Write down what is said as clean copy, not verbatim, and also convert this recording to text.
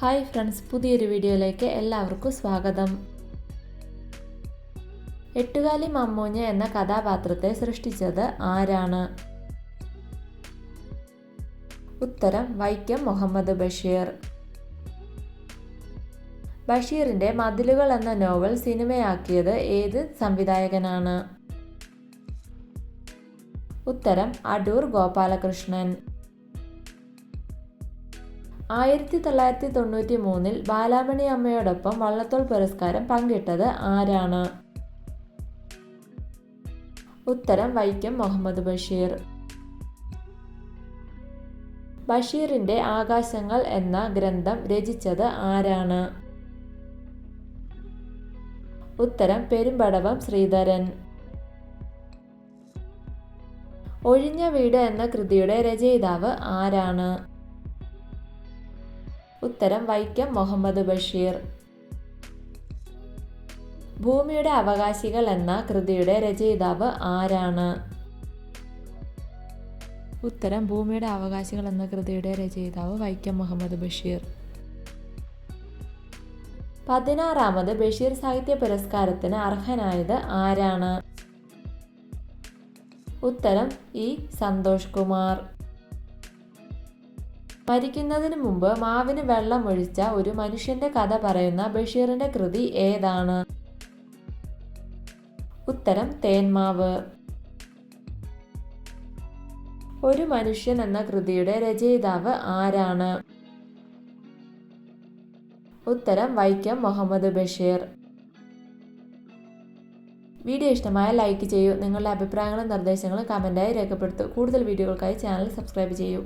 Hi friends, പുതിയൊരു വീഡിയോയിലേക്ക് എല്ലാവർക്കും സ്വാഗതം. എട്ടുകാലി മമ്മൂഞ്ഞ് എന്ന കഥാപാത്രത്തെ സൃഷ്ടിച്ചത് ആരാണ്? ഉത്തരം വൈക്കം മുഹമ്മദ് ബഷീർ. ബഷീറിന്റെ മതിലുകൾ എന്ന നോവൽ സിനിമയാക്കിയത് ഏത് സംവിധായകനാണ്? ഉത്തരം അടൂർ ഗോപാലകൃഷ്ണൻ. 1993 ബാലാമണി അമ്മയോടൊപ്പം വള്ളത്തോൾ പുരസ്കാരം പങ്കിട്ടത് ആരാണ്? ഉത്തരം വൈക്കം മുഹമ്മദ് ബഷീർ. ബഷീറിന്റെ ആകാശങ്ങൾ എന്ന ഗ്രന്ഥം രചിച്ചത് ആരാണ്? ഉത്തരം പെരുമ്പടവം ശ്രീധരൻ. ഒഴിഞ്ഞ വീട് എന്ന കൃതിയുടെ രചയിതാവ് ആരാണ്? ഉത്തരം വൈക്കം മുഹമ്മദ് ബഷീർ. ഭൂമിയുടെ അവകാശികൾ എന്ന കൃതിയുടെ രചയിതാവ് ആരാണ്? ഉത്തരം ഭൂമിയുടെ അവകാശികൾ എന്ന കൃതിയുടെ രചയിതാവ് വൈക്കം മുഹമ്മദ് ബഷീർ. 16ാമത് ബഷീർ സാഹിത്യ പുരസ്കാരത്തിന് അർഹനായത് ആരാണ്? ഉത്തരം ഇ സന്തോഷ് കുമാർ. മരിക്കുന്നതിന് മുമ്പ് മാവിന് വെള്ളം ഒഴിച്ച ഒരു മനുഷ്യന്റെ കഥ പറയുന്ന ബഷീറിന്റെ കൃതി ഏതാണ്? ഉത്തരം തേന്മാവ്. ഒരു മനുഷ്യൻ എന്ന കൃതിയുടെ രചയിതാവ് ആരാണ്? ഉത്തരം വൈക്കം മുഹമ്മദ് ബഷീർ. വീഡിയോ ഇഷ്ടമായ ലൈക്ക് ചെയ്യൂ. നിങ്ങളുടെ അഭിപ്രായങ്ങളും നിർദ്ദേശങ്ങളും കമന്റായി രേഖപ്പെടുത്തൂ. കൂടുതൽ വീഡിയോകൾക്കായി ചാനൽ സബ്സ്ക്രൈബ് ചെയ്യൂ.